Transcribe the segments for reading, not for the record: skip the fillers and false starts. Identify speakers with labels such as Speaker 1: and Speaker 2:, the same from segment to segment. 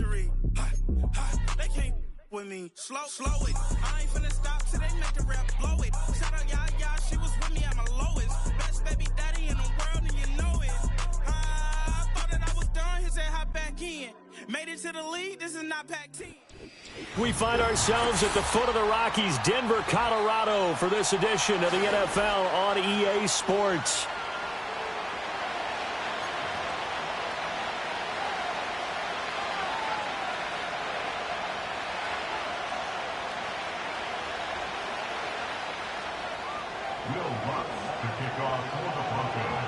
Speaker 1: luxury. They can't with me. Slow it. I ain't finna stop till they make the rap blow it. Shout out, yeah, she was with me at my lowest. Best baby daddy in the world, and you know it. I thought that I was done, he said hop back in. Made it to the league, this is not Pac-10.
Speaker 2: We find ourselves at the foot of the Rockies, Denver, Colorado, for this edition of the NFL on EA Sports.
Speaker 3: Will Lutz to kick off for the Broncos.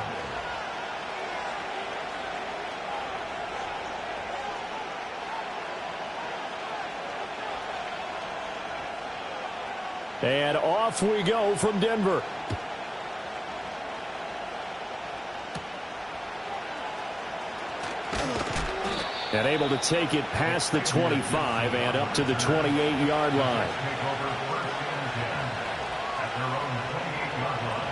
Speaker 2: And off we go from Denver. And able to take it past the 25 and up to the 28-yard line.
Speaker 3: Take over first and 10 at their own 28-yard line.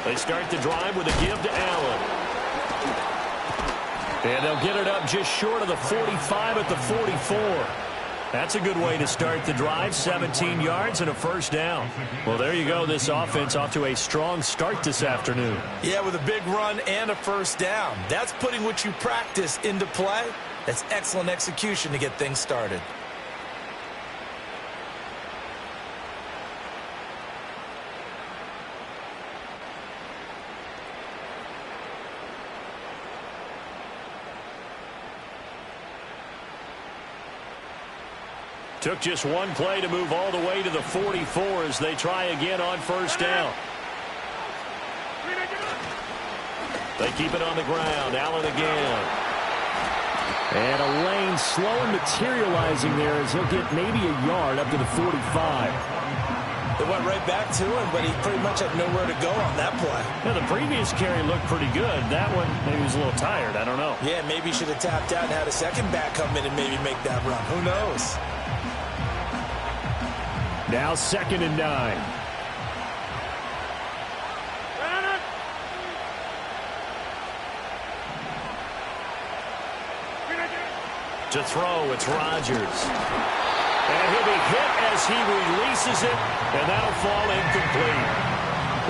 Speaker 2: They start the drive with a give to Allen. And they'll get it up just short of the 45 at the 44. That's a good way to start the drive, 17 yards and a first down. Well, there you go. This offense off to a strong start this afternoon.
Speaker 4: Yeah, with a big run and a first down. That's putting what you practice into play. That's excellent execution to get things started.
Speaker 2: Took just one play to move all the way to the 44 as they try again on first down. They keep it on the ground. Allen again. And a lane slow materializing there as he'll get maybe a yard up to the 45.
Speaker 4: They went right back to him, but he pretty much had nowhere to go on that play.
Speaker 2: Yeah, the previous carry looked pretty good. That one, maybe he was a little tired. I don't know.
Speaker 4: Yeah, maybe he should have tapped out and had a second back come in and maybe make that run. Who knows?
Speaker 2: Now 2nd and 9. To throw, it's Rodgers. And he'll be hit as he releases it, and that'll fall incomplete.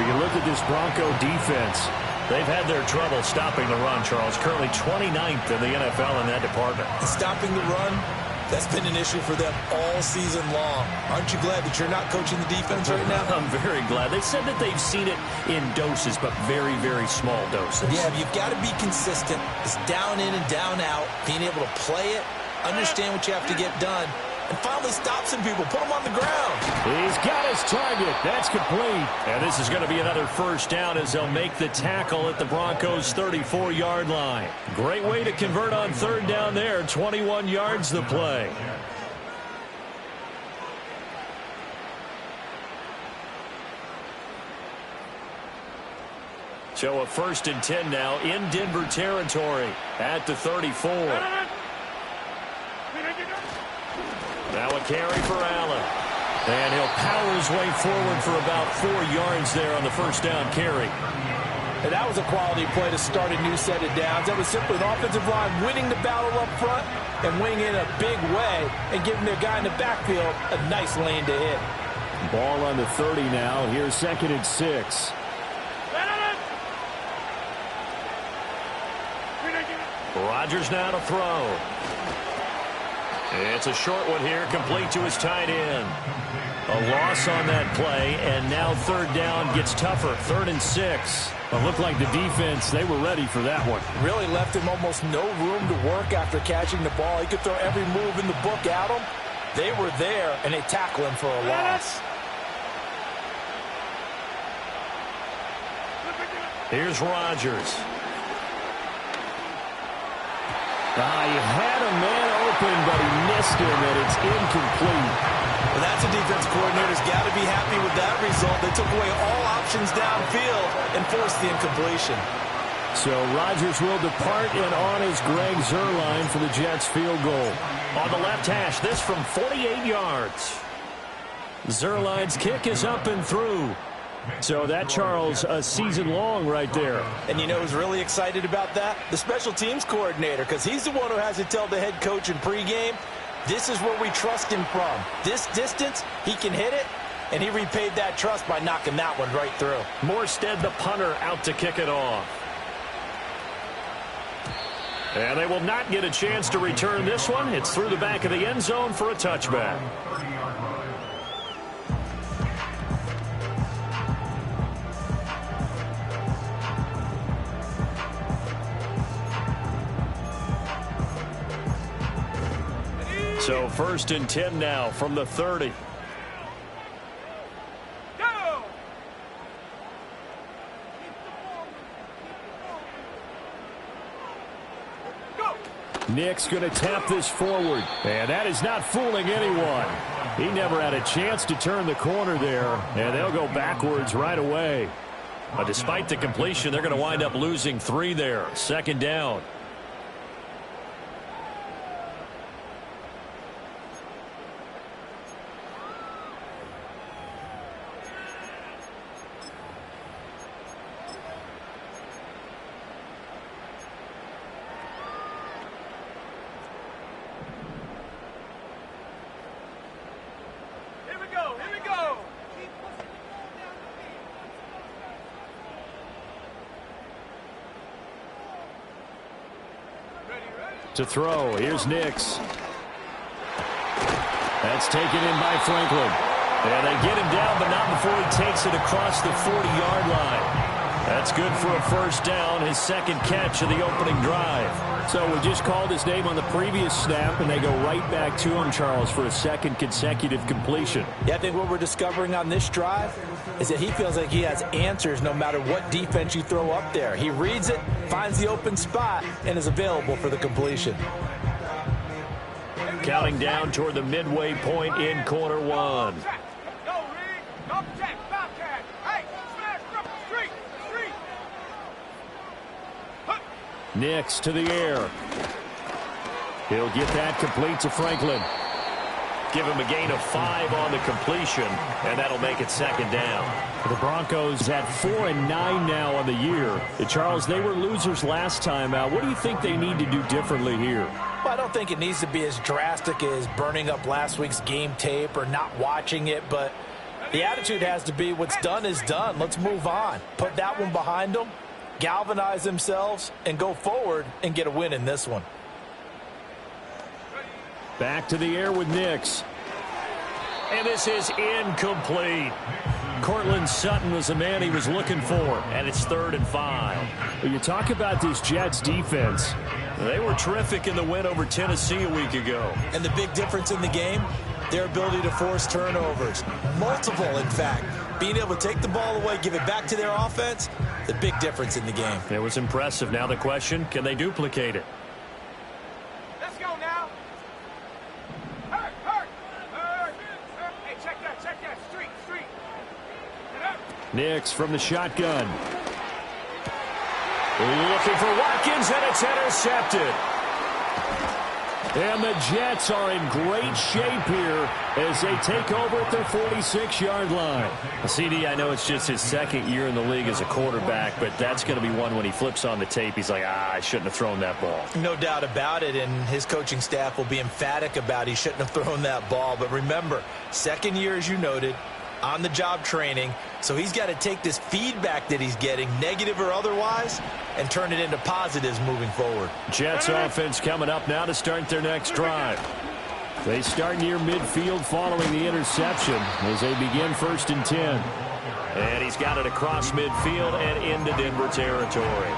Speaker 2: We can look at this Bronco defense. They've had their trouble stopping the run, Charles. Currently 29th in the NFL in that department.
Speaker 4: Stopping the run, that's been an issue for them all season long. Aren't you glad that you're not coaching the defense right now?
Speaker 2: I'm very glad. They said that they've seen it in doses, but very, very small doses.
Speaker 4: Yeah, you've got to be consistent. It's down in and down out, being able to play it, understand what you have to get done, and finally stop some people, put them on the ground.
Speaker 2: He's got his target. That's complete. And this is going to be another first down as they'll make the tackle at the Broncos' 34-yard line. Great way to convert on third down there. 21 yards the play. So a 1st and 10 now in Denver territory at the 34. Now a carry for Allen. And he'll power his way forward for about 4 yards there on the first down carry.
Speaker 4: And that was a quality play to start a new set of downs. That was simply an offensive line winning the battle up front and winning in a big way and giving their guy in the backfield a nice lane to hit.
Speaker 2: Ball on the 30 now. Here's 2nd and 6. Rodgers now to throw. It's a short one here, complete to his tight end. A loss on that play, and now third down gets tougher. 3rd and 6. It looked like the defense, they were ready for that one.
Speaker 4: Really left him almost no room to work after catching the ball. He could throw every move in the book at him. They were there, and they tackle him for a loss.
Speaker 2: Here's Rodgers. He had a man open, but he missed him, and it's incomplete.
Speaker 4: Well, that's a defense coordinator's got to be happy with that result. They took away all options downfield and forced the incompletion.
Speaker 2: So Rodgers will depart, and on is Greg Zuerlein for the Jets field goal. On the left hash, this from 48 yards. Zuerlein's kick is up and through. So that, Charles, a season long right there.
Speaker 4: And you know who's really excited about that? The special teams coordinator, because he's the one who has to tell the head coach in pregame, this is where we trust him from. This distance, he can hit it, and he repaid that trust by knocking that one right through.
Speaker 2: Morstead, the punter, out to kick it off. And they will not get a chance to return this one. It's through the back of the end zone for a touchback. So 1st and 10 now from the 30. Nick's going to tap this forward, and that is not fooling anyone. He never had a chance to turn the corner there, and they'll go backwards right away. But despite the completion, they're going to wind up losing 3 there. 2nd down. To throw, here's Nix. That's taken in by Franklin. And they get him down, but not before he takes it across the 40-yard line. That's good for a 1st down, his 2nd catch of the opening drive. So we just called his name on the previous snap, and they go right back to him, Charles, for a 2nd consecutive completion.
Speaker 4: Yeah, I think what we're discovering on this drive is that he feels like he has answers no matter what defense you throw up there. He reads it, finds the open spot, and is available for the completion.
Speaker 2: Counting down toward the midway point in quarter 1. Nix to the air. He'll get that complete to Franklin. Give him a gain of 5 on the completion, and that'll make it 2nd down. The Broncos at 4-9 now on the year. Charles, they were losers last time out. What do you think they need to do differently here?
Speaker 4: Well, I don't think it needs to be as drastic as burning up last week's game tape or not watching it, but the attitude has to be what's done is done. Let's move on. Put that one behind them, galvanize themselves, and go forward and get a win in this one.
Speaker 2: Back to the air with Nix. And this is incomplete. Cortland Sutton was the man he was looking for, and it's 3rd and 5. When you talk about this Jets defense, they were terrific in the win over Tennessee a week ago.
Speaker 4: And the big difference in the game, their ability to force turnovers. Multiple, in fact. Being able to take the ball away, give it back to their offense, the big difference in the game.
Speaker 2: It was impressive. Now the question, can they duplicate it?
Speaker 1: Let's go now. Hurt. Hey, check that. Street.
Speaker 2: Nix from the shotgun. Looking for Watkins, and it's intercepted. And the Jets are in great shape here as they take over at their 46-yard line. CD, I know it's just his 2nd year in the league as a quarterback, but that's going to be one when he flips on the tape. He's like, I shouldn't have thrown that ball.
Speaker 4: No doubt about it, and his coaching staff will be emphatic about he shouldn't have thrown that ball. But remember, 2nd year, as you noted, on-the-job training, so he's got to take this feedback that he's getting, negative or otherwise, and turn it into positives moving forward.
Speaker 2: Jets offense coming up now to start their next drive. They start near midfield following the interception as they begin 1st and 10. And he's got it across midfield and into Denver territory.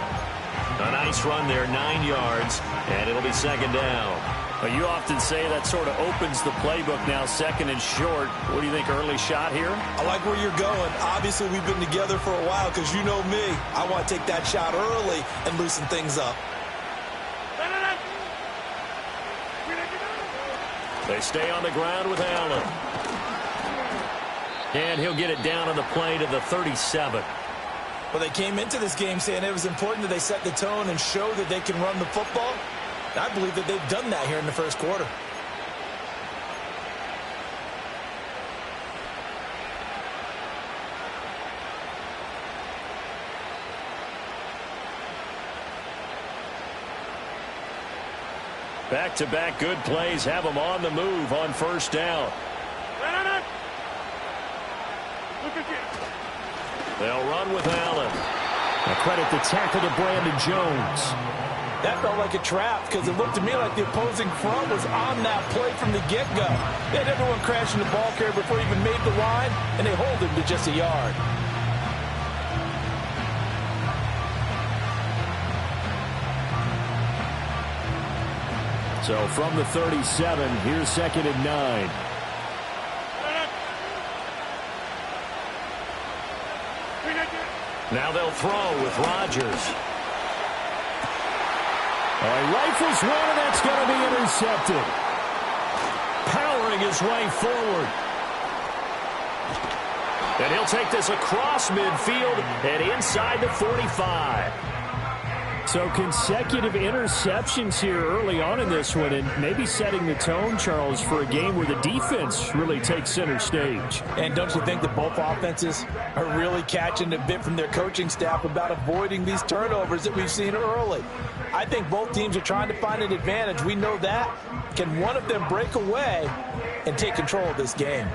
Speaker 2: A nice run there, 9 yards, and it'll be 2nd down. Well, you often say that sort of opens the playbook now, 2nd and short. What do you think, early shot here?
Speaker 4: I like where you're going. Obviously, we've been together for a while because you know me. I want to take that shot early and loosen things up.
Speaker 2: They stay on the ground with Allen. And he'll get it down on the play to the 37.
Speaker 4: Well, they came into this game saying it was important that they set the tone and show that they can run the football. And I believe that they've done that here in the first quarter.
Speaker 2: Back-to-back good plays have them on the move on first down. They'll run with Allen.
Speaker 5: A credit the tackle to Brandon Jones.
Speaker 4: That felt like a trap because it looked to me like the opposing front was on that play from the get-go. They had everyone crashing the ball carrier before he even made the line, and they hold him to just a yard.
Speaker 2: So from the 37, here's 2nd and 9. Now they'll throw with Rodgers.
Speaker 5: Rifles one, and that's going to be intercepted.
Speaker 2: Powering his way forward. And he'll take this across midfield and inside the 45.
Speaker 5: So consecutive interceptions here early on in this one, and maybe setting the tone, Charles, for a game where the defense really takes center stage.
Speaker 4: And don't you think that both offenses are really catching a bit from their coaching staff about avoiding these turnovers that we've seen early? I think both teams are trying to find an advantage. We know that. Can one of them break away and take control of this game?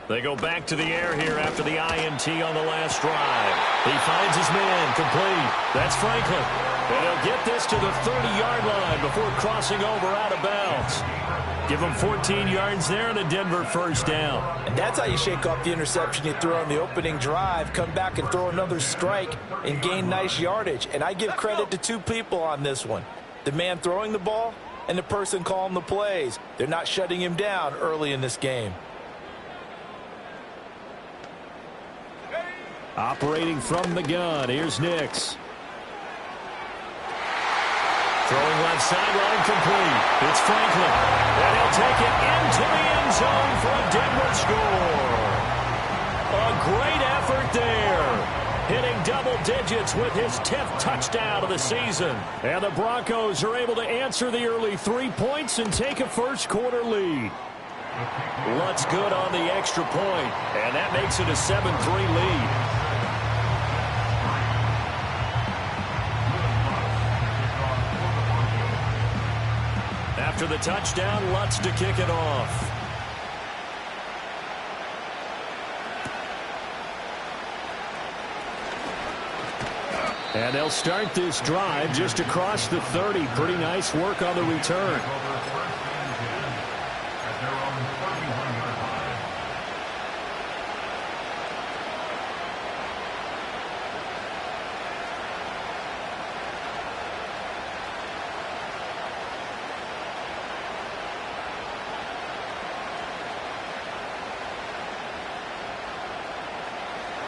Speaker 2: They go back to the air here after the INT on the last drive. He finds his man complete. That's Franklin. And he'll get this to the 30-yard line before crossing over out of bounds. Give him 14 yards there and a Denver first down.
Speaker 4: And that's how you shake off the interception you threw on the opening drive, come back and throw another strike and gain nice yardage. And I give credit to two people on this one. The man throwing the ball and the person calling the plays. They're not shutting him down early in this game.
Speaker 5: Operating from the gun, here's Nix.
Speaker 2: Throwing left sideline complete. It's Franklin. And he'll take it into the end zone for a Denver score. A great effort there. Hitting double digits with his 10th touchdown of the season. And the Broncos are able to answer the early 3 points and take a first quarter lead. Lutz good on the extra point, and that makes it a 7-3 lead. After the touchdown, Lutz to kick it off. And they'll start this drive just across the 30. Pretty nice work on the return.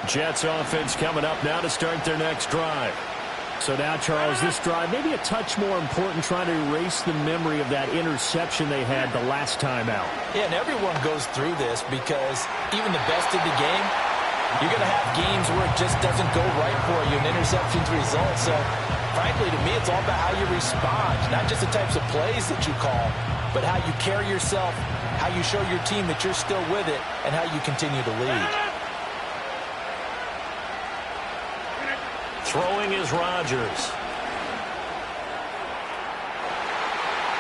Speaker 2: Jets offense coming up now to start their next drive.
Speaker 5: So now, Charles, this drive maybe a touch more important, trying to erase the memory of that interception they had the last time out.
Speaker 4: Yeah, and everyone goes through this because even the best in the game, you're going to have games where it just doesn't go right for you, and interceptions result. So, frankly, to me, it's all about how you respond, not just the types of plays that you call, but how you carry yourself, how you show your team that you're still with it, and how you continue to lead.
Speaker 2: Throwing is Rodgers.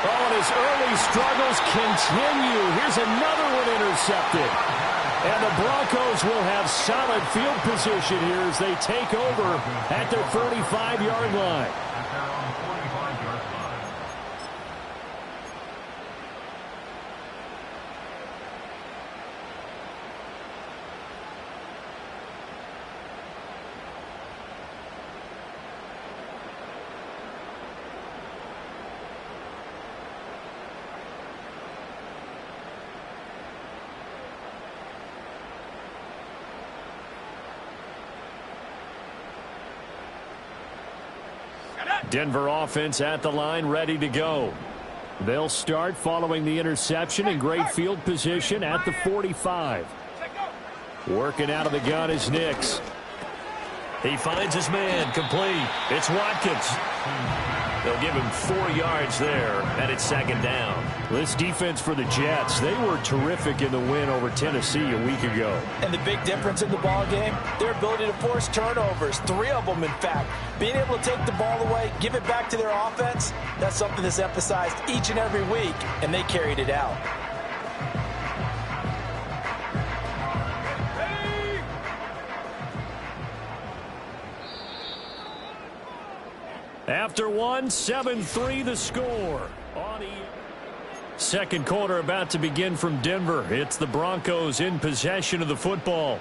Speaker 5: Oh, and his early struggles continue. Here's another one intercepted. And the Broncos will have solid field position here as they take over at their 45-yard line. Denver offense at the line, ready to go. They'll start following the interception in great field position at the 45. Working out of the gun is Nix.
Speaker 2: He finds his man, complete. It's Watkins. They'll give him 4 yards there, and it's second down.
Speaker 5: This defense for the Jets, they were terrific in the win over Tennessee a week ago.
Speaker 4: And the big difference in the ball game, their ability to force turnovers, 3 of them in fact. Being able to take the ball away, give it back to their offense, that's something that's emphasized each and every week, and they carried it out.
Speaker 5: After one, 7-3 the score. Second quarter about to begin from Denver. It's the Broncos in possession of the football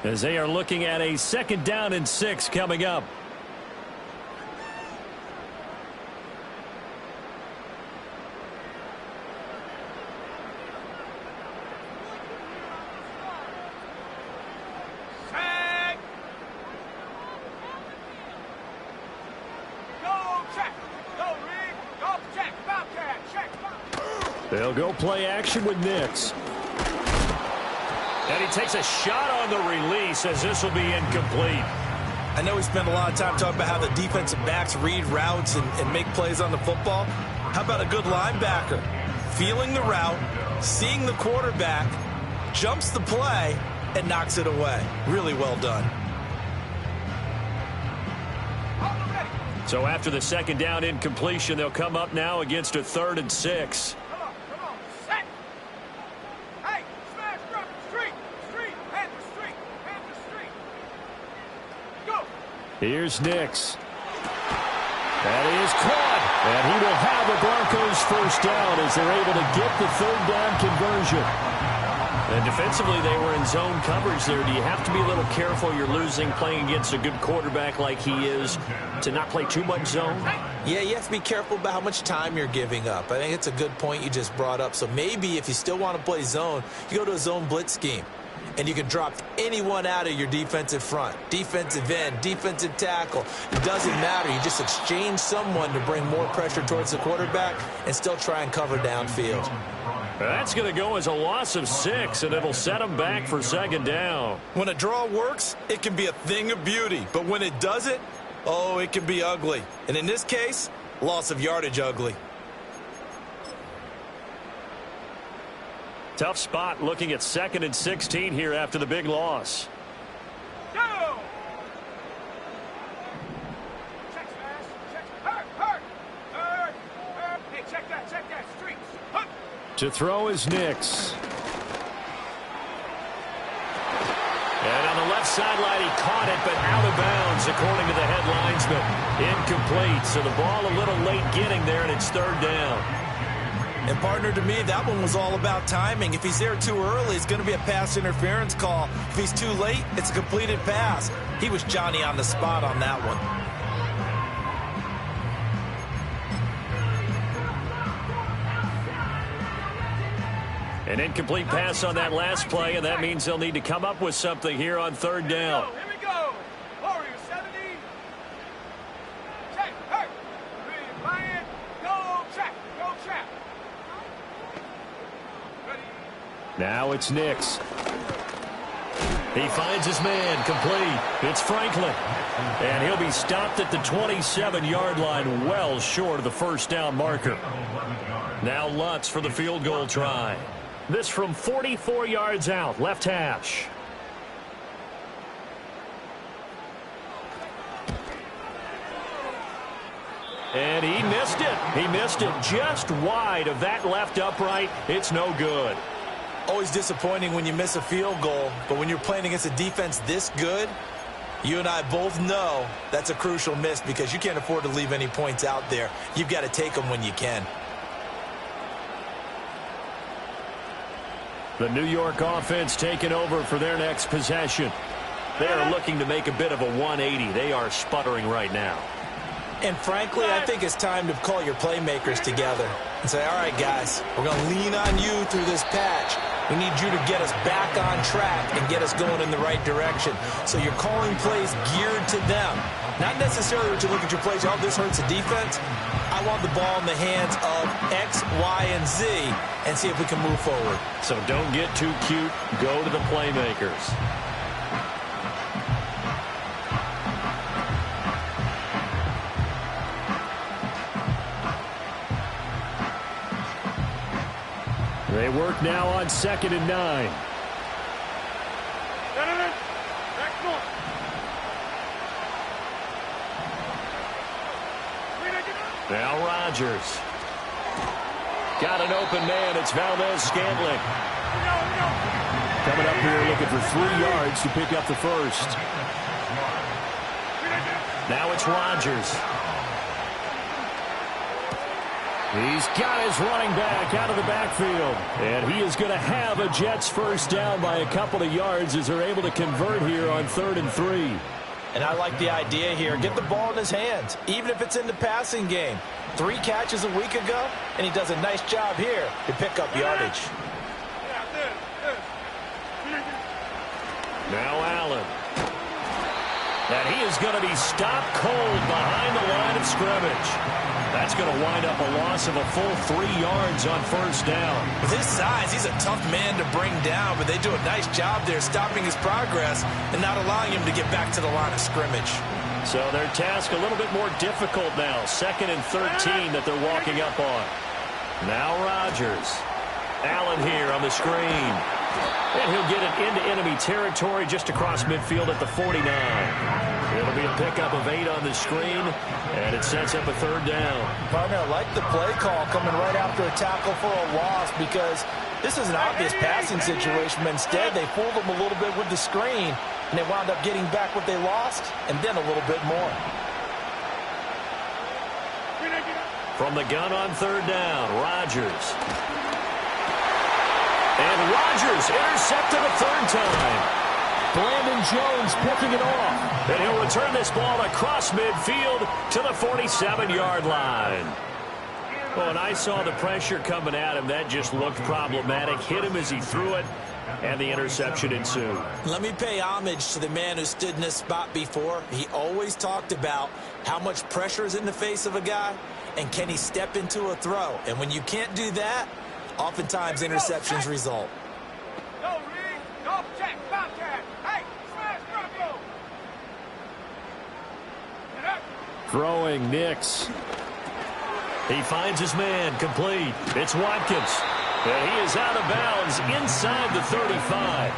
Speaker 5: as they are looking at a 2nd down and 6 coming up. They'll go play action with Nix.
Speaker 2: And he takes a shot on the release as this will be incomplete.
Speaker 4: I know we spent a lot of time talking about how the defensive backs read routes and make plays on the football. How about a good linebacker? Feeling the route, seeing the quarterback, jumps the play, and knocks it away. Really well done.
Speaker 5: So after the 2nd down incompletion, they'll come up now against a 3rd and 6. Here's Nix. That is caught. And he will have the Broncos 1st down as they're able to get the 3rd down conversion. And defensively, they were in zone coverage there. Do you have to be a little careful? You're losing playing against a good quarterback like he is to not play too much zone?
Speaker 4: Yeah, you have to be careful about how much time you're giving up. I think it's a good point you just brought up. So maybe if you still want to play zone, you go to a zone blitz scheme. And you can drop anyone out of your defensive front. Defensive end, defensive tackle. It doesn't matter. You just exchange someone to bring more pressure towards the quarterback and still try and cover downfield.
Speaker 5: That's going to go as a loss of 6, and it'll set them back for 2nd down.
Speaker 4: When a draw works, it can be a thing of beauty. But when it doesn't, oh, it can be ugly. And in this case, loss of yardage ugly.
Speaker 5: Tough spot looking at 2nd and 16 here after the big loss.
Speaker 1: Go! Check, smash. Check. Hurt. Hey, check that. Street. Hut.
Speaker 5: To throw is Nix. And on the left sideline, he caught it, but out of bounds, according to the head linesman. Incomplete, so the ball a little late getting there, and it's 3rd down.
Speaker 4: And, partner, to me, that one was all about timing. If he's there too early, it's going to be a pass interference call. If he's too late, it's a completed pass. He was Johnny on the spot on that one.
Speaker 5: An incomplete pass on that last play, and that means they'll need to come up with something here on 3rd down.
Speaker 1: Here we go. Warrior 70. Check. Hurt. Lion. Go check.
Speaker 5: Now it's Nix. He finds his man, complete. It's Franklin. And he'll be stopped at the 27-yard line, well short of the 1st down marker. Now Lutz for the field goal try. This from 44 yards out, left hash. And he missed it. He missed it just wide of that left upright. It's no good.
Speaker 4: Always disappointing when you miss a field goal, but when you're playing against a defense this good, you and I both know that's a crucial miss because you can't afford to leave any points out there. You've got to take them when you can.
Speaker 5: The New York offense taking over for their next possession. They are looking to make a bit of a 180. They are sputtering right now.
Speaker 4: And frankly, I think it's time to call your playmakers together and say, all right, guys, we're going to lean on you through this patch. We need you to get us back on track and get us going in the right direction. So you're calling plays geared to them. Not necessarily when you look at your plays, oh, this hurts the defense. I want the ball in the hands of X, Y, and Z and see if we can move forward.
Speaker 5: So don't get too cute. Go to the playmakers. They work now on 2nd and 9. Now Rodgers. Got an open man. It's Valdes-Scantling. Coming up here looking for 3 yards to pick up the first. Now it's Rodgers. He's got his running back out of the backfield. And he is going to have a Jets first down by a couple of yards as they're able to convert here on 3rd and 3.
Speaker 4: And I like the idea here. Get the ball in his hands, even if it's in the passing game. 3 catches a week ago, and he does a nice job here to pick up yardage.
Speaker 5: Now Allen. And he is going to be stopped cold behind the line of scrimmage. That's going to wind up a loss of a full 3 yards on first down.
Speaker 4: With his size, he's a tough man to bring down, but they do a nice job there stopping his progress and not allowing him to get back to the line of scrimmage.
Speaker 5: So their task a little bit more difficult now. 2nd and 13 that they're walking up on. Now Rodgers. Allen here on the screen. And he'll get it into enemy territory just across midfield at the 49. It'll be a pickup of 8 on the screen, and it sets up a 3rd down.
Speaker 4: Partner, I like the play call coming right after a tackle for a loss because this is an obvious passing situation, but instead they fooled them a little bit with the screen, and they wound up getting back what they lost and then a little bit more.
Speaker 5: From the gun on 3rd down, Rodgers. And Rodgers intercepted a 3rd time. Brandon Jones picking it off. And he'll return this ball across midfield to the 47-yard line. Oh, and I saw the pressure coming at him. That just looked problematic. Hit him as he threw it, and the interception ensued.
Speaker 4: Let me pay homage to the man who stood in this spot before. He always talked about how much pressure is in the face of a guy, and can he step into a throw. And when you can't do that, oftentimes interceptions result.
Speaker 5: Throwing Nix. He finds his man complete. It's Watkins. And he is out of bounds inside the 35.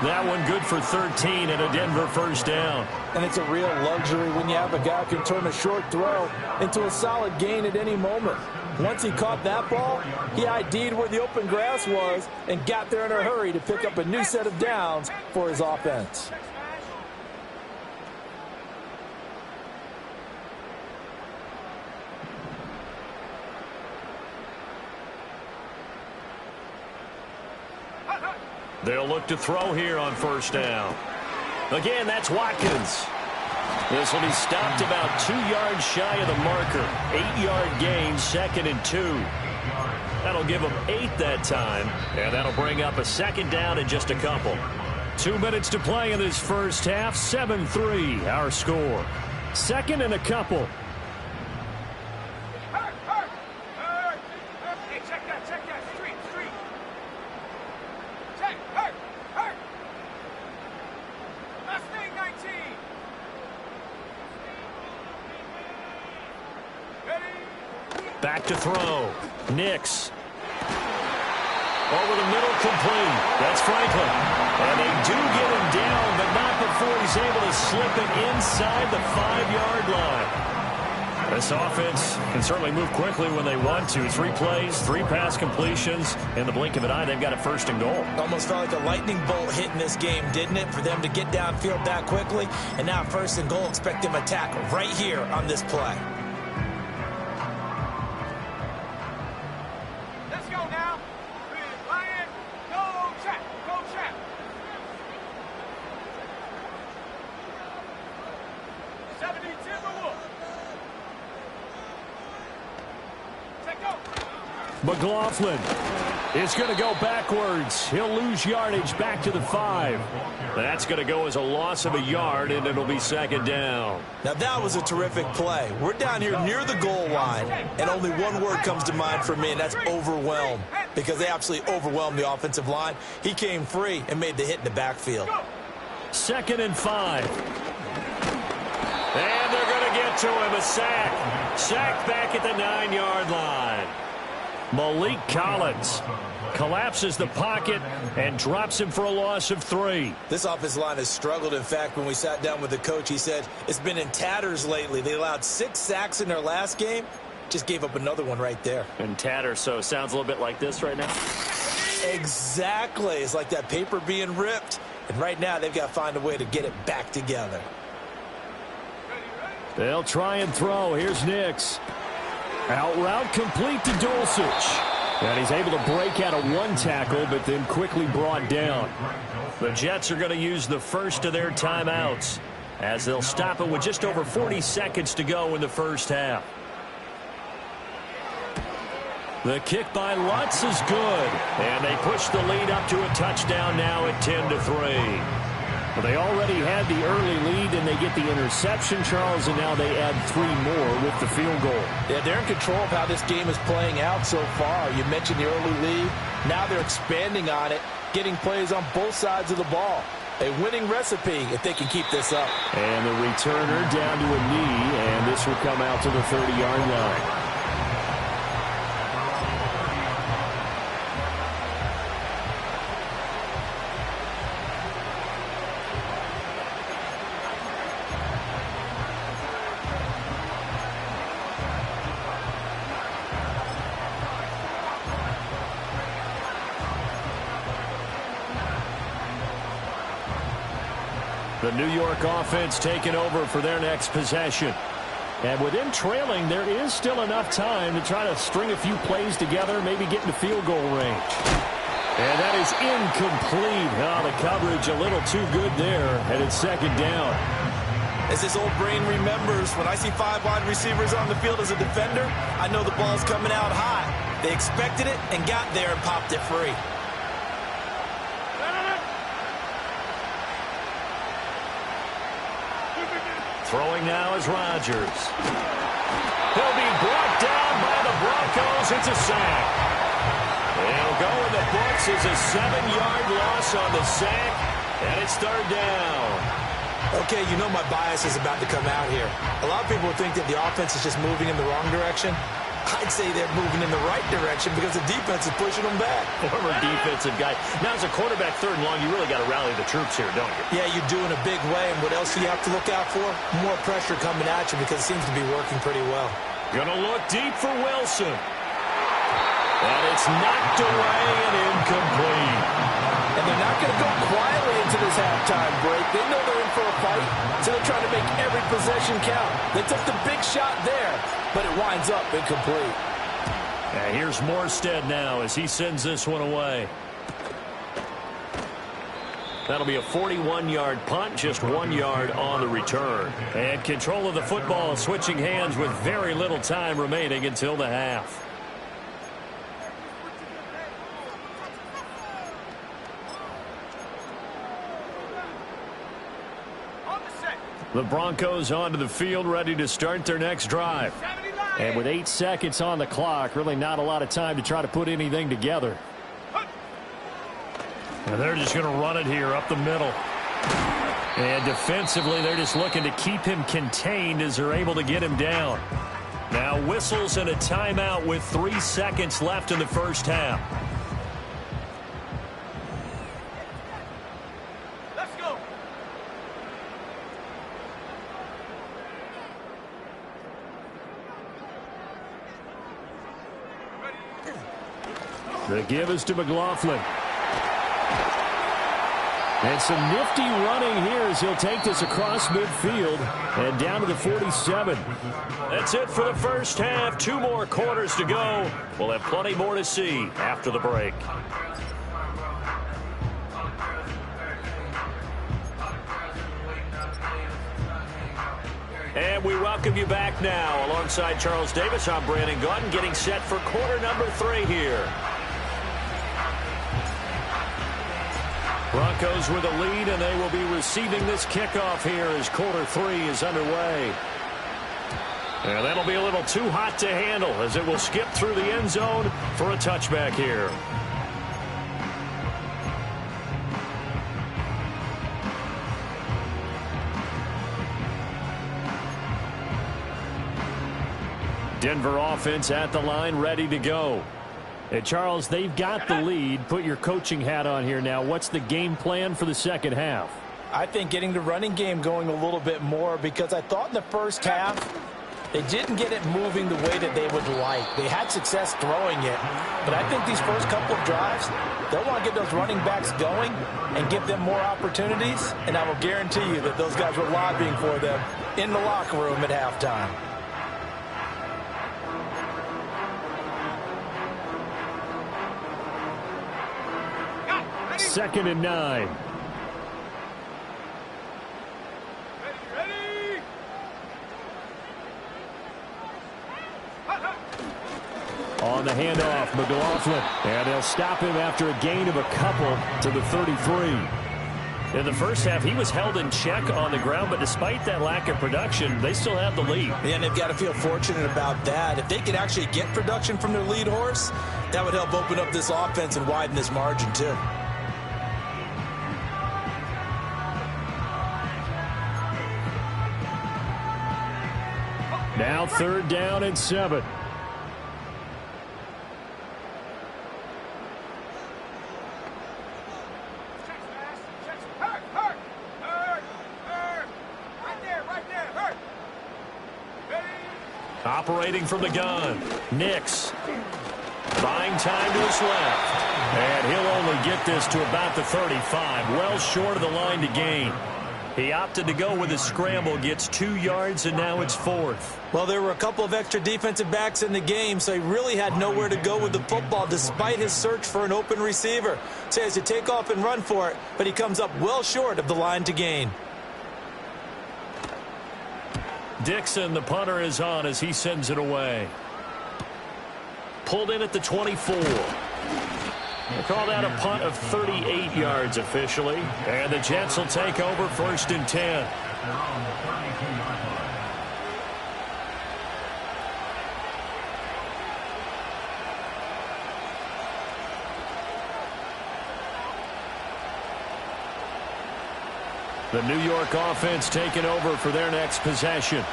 Speaker 5: That one good for 13 and a Denver first down.
Speaker 4: And it's a real luxury when you have a guy who can turn a short throw into a solid gain at any moment. Once he caught that ball, he ID'd where the open grass was and got there in a hurry to pick up a new set of downs for his offense.
Speaker 5: They'll look to throw here on first down. Again, that's Watkins. This will be stopped about 2 yards shy of the marker. 8-yard gain, 2nd and 2. That'll give them 8 that time, and that'll bring up a 2nd down in just a couple. 2 minutes to play in this first half. 7-3, our score. 2nd and a couple. Back to throw. Nix. Over the middle, complete. That's Franklin. And they do get him down, but not before he's able to slip it inside the 5-yard line. This offense can certainly move quickly when they want to. 3 plays, 3 pass completions. In the blink of an eye, they've got a 1st and goal.
Speaker 4: Almost felt like a lightning bolt hitting this game, didn't it? For them to get downfield that quickly. And now 1st and goal, expect them to attack right here on this play.
Speaker 5: McLaughlin is going to go backwards. He'll lose yardage back to the 5. That's going to go as a loss of a yard, and it'll be second down.
Speaker 4: Now, that was a terrific play. We're down here near the goal line, and only one word comes to mind for me, and that's overwhelmed, because they absolutely overwhelmed the offensive line. He came free and made the hit in the backfield.
Speaker 5: 2nd and 5. And they're going to get to him, a sack. Sack back at the 9-yard line. Malik Collins collapses the pocket and drops him for a loss of 3.
Speaker 4: This offensive line has struggled. In fact, when we sat down with the coach, he said it's been in tatters lately. They allowed 6 sacks in their last game. Just gave up another one right there.
Speaker 5: In tatters, so sounds a little bit like this right now.
Speaker 4: Exactly. It's like that paper being ripped. And right now, they've got to find a way to get it back together.
Speaker 5: They'll try and throw. Here's Nix. Out route complete to Dulcich. And he's able to break out of 1 tackle, but then quickly brought down. The Jets are going to use the first of their timeouts as they'll stop it with just over 40 seconds to go in the first half. The kick by Lutz is good. And they push the lead up to a touchdown now at 10-3. Well, they already had the early lead, and they get the interception, Charles, and now they add 3 more with the field goal.
Speaker 4: Yeah, they're in control of how this game is playing out so far. You mentioned the early lead. Now they're expanding on it, getting plays on both sides of the ball. A winning recipe if they can keep this up.
Speaker 5: And the returner down to a knee, and this will come out to the 30-yard line. The New York offense taking over for their next possession. And with them trailing, there is still enough time to try to string a few plays together, maybe get into field goal range. And that is incomplete. Oh, the coverage a little too good there, and it's second down.
Speaker 4: As this old brain remembers, when I see 5 wide receivers on the field as a defender, I know the ball's coming out high. They expected it and got there and popped it free.
Speaker 5: Throwing now is Rodgers. He'll be brought down by the Broncos. It's a sack. He'll go in the books as a 7-yard loss on the sack, and it's 3rd down.
Speaker 4: Okay, you know my bias is about to come out here. A lot of people think that the offense is just moving in the wrong direction. I'd say they're moving in the right direction because the defense is pushing them back.
Speaker 5: Former defensive guy. Now, as a quarterback 3rd and long, you really got to rally the troops here, don't you?
Speaker 4: Yeah, you do in a big way. And what else do you have to look out for? More pressure coming at you because it seems to be working pretty well.
Speaker 5: Gonna look deep for Wilson. And it's knocked away and incomplete.
Speaker 4: And they're not going to go quietly into this halftime break. They know they're in for a fight, so they're trying to make every possession count. They took the big shot there, but it winds up incomplete.
Speaker 5: And here's Morstead now as he sends this one away. That'll be a 41-yard punt, just 1 yard on the return. And control of the football switching hands with very little time remaining until the half. The Broncos onto the field, ready to start their next drive. And with 8 seconds on the clock, really not a lot of time to try to put anything together. And they're just going to run it here up the middle. And defensively, they're just looking to keep him contained as they're able to get him down. Now whistles and a timeout with 3 seconds left in the first half. The give is to McLaughlin. And some nifty running here as he'll take this across midfield and down to the 47. That's it for the first half. 2 more quarters to go. We'll have plenty more to see after the break.
Speaker 2: And we welcome you back now. Alongside Charles Davis, I'm Brandon Gaudin, getting set for quarter number 3 here. Broncos with a lead, and they will be receiving this kickoff here as quarter 3 is underway. And that'll be a little too hot to handle as it will skip through the end zone for a touchback here. Denver offense at the line, ready to go. Hey, Charles, they've got the lead. Put your coaching hat on here now. What's the game plan for the second half?
Speaker 4: I think getting the running game going a little bit more, because I thought in the first half they didn't get it moving the way that they would like. They had success throwing it, but I think these first couple of drives, they'll want to get those running backs going and give them more opportunities, and I will guarantee you that those guys were lobbying for them in the locker room at halftime.
Speaker 5: Second and 9. On the handoff, McLaughlin. And they'll stop him after a gain of a couple to the 33.
Speaker 2: In the first half, he was held in check on the ground, but despite that lack of production, they still have the lead.
Speaker 4: And they've got to feel fortunate about that. If they could actually get production from their lead horse, that would help open up this offense and widen this margin too.
Speaker 5: Now 3rd down and 7.
Speaker 2: Operating from the gun, Nix. Buying time to his left. And he'll only get this to about the 35, well short of the line to gain. He opted to go with his scramble, gets 2 yards, and now it's 4th.
Speaker 4: Well, there were a couple of extra defensive backs in the game, so he really had nowhere to go with the football despite his search for an open receiver. So he has to take off and run for it, but he comes up well short of the line to gain.
Speaker 2: Dixon, the punter, is on as he sends it away. Pulled in at the 24. They call that a punt of 38 yards officially. And the Jets will take over 1st and 10. The New York offense taking over for their next possession.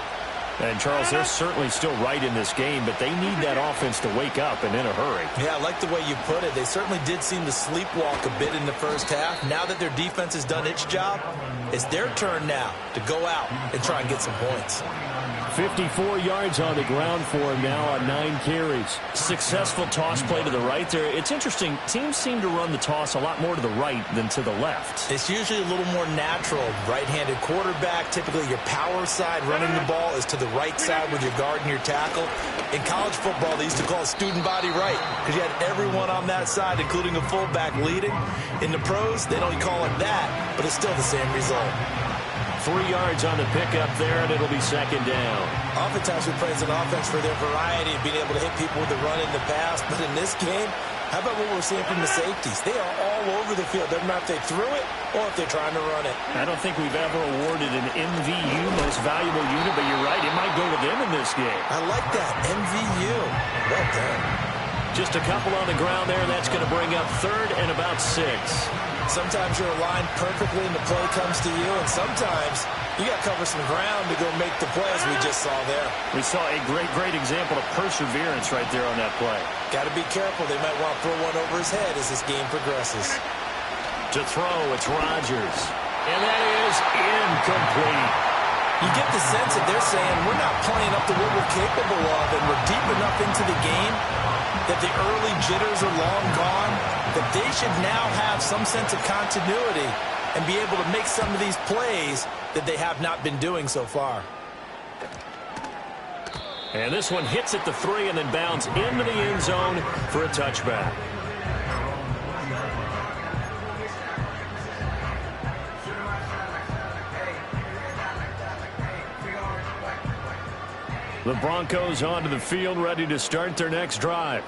Speaker 2: And, Charles, they're certainly still right in this game, but they need that offense to wake up and in a hurry.
Speaker 4: Yeah, I like the way you put it. They certainly did seem to sleepwalk a bit in the first half. Now that their defense has done its job, it's their turn now to go out and try and get some points.
Speaker 5: 54 yards on the ground for him now on 9 carries.
Speaker 2: Successful toss play to the right there. It's interesting. Teams seem to run the toss a lot more to the right than to the left.
Speaker 4: It's usually a little more natural. Right-handed quarterback, typically your power side running the ball is to the right side with your guard and your tackle. In college football, they used to call it student body right because you had everyone on that side, including a fullback leading. In the pros, they don't call it that, but it's still the same result.
Speaker 2: 3 yards on the pickup there, and it'll be 2nd down.
Speaker 4: Oftentimes we praise an offense for their variety of being able to hit people with the run in the pass, but in this game, how about what we're seeing from the safeties? They are all over the field. Doesn't matter if they threw it or if they're trying to run it.
Speaker 2: I don't think we've ever awarded an MVU, most valuable unit, but you're right, it might go to them in this game.
Speaker 4: I like that, MVU. Well done.
Speaker 2: Just a couple on the ground there. That's going to bring up 3rd and about 6.
Speaker 4: Sometimes you're aligned perfectly and the play comes to you, and sometimes you got to cover some ground to go make the play, as we just saw there.
Speaker 2: We saw a great example of perseverance right there on that play.
Speaker 4: Got to be careful. They might want to throw one over his head as this game progresses.
Speaker 2: To throw, it's Rodgers. And that is incomplete.
Speaker 4: You get the sense that they're saying we're not playing up to what we're capable of, and we're deep enough into the game that the early jitters are long gone, that they should now have some sense of continuity and be able to make some of these plays that they have not been doing so far.
Speaker 2: And this one hits at the 3 and then bounds into the end zone for a touchback. The Broncos onto the field, ready to start their next drive.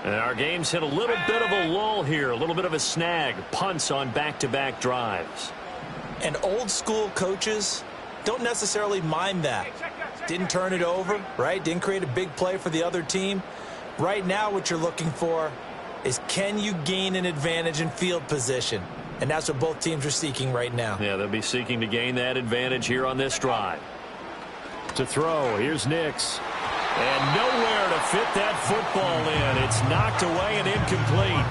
Speaker 2: And our game's hit a little bit of a lull here, a little bit of a snag. Punts on back-to-back drives.
Speaker 4: And old-school coaches don't necessarily mind that. Didn't turn it over, right? Didn't create a big play for the other team. Right now what you're looking for is, can you gain an advantage in field position? And that's what both teams are seeking right now.
Speaker 2: Yeah, they'll be seeking to gain that advantage here on this drive. To throw, here's Nix. And nowhere to fit that football in. It's knocked away and incomplete.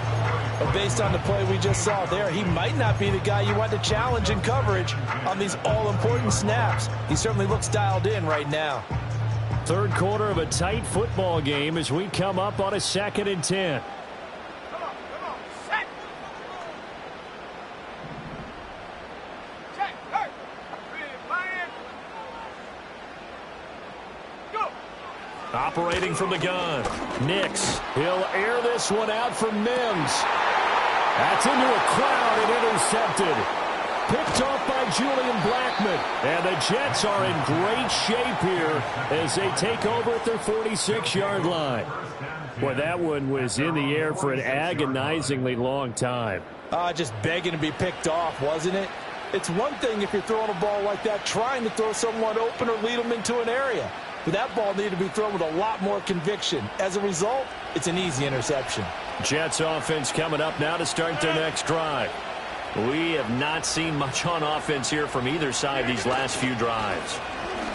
Speaker 4: But based on the play we just saw there, he might not be the guy you want to challenge in coverage on these all-important snaps. He certainly looks dialed in right now.
Speaker 5: Third quarter of a tight football game as we come up on a 2nd and 10.
Speaker 2: Operating from the gun. Nix.
Speaker 5: He'll air this one out for Mims. That's into a crowd and intercepted. Picked off by Julian Blackmon. And the Jets are in great shape here as they take over at their 46-yard line. Boy, that one was in the air for an agonizingly long time.
Speaker 4: Just begging to be picked off, wasn't it? It's one thing if you're throwing a ball like that, trying to throw someone open or lead them into an area. But that ball needed to be thrown with a lot more conviction. As a result, it's an easy interception.
Speaker 2: Jets offense coming up now to start their next drive. We have not seen much on offense here from either side these last few drives.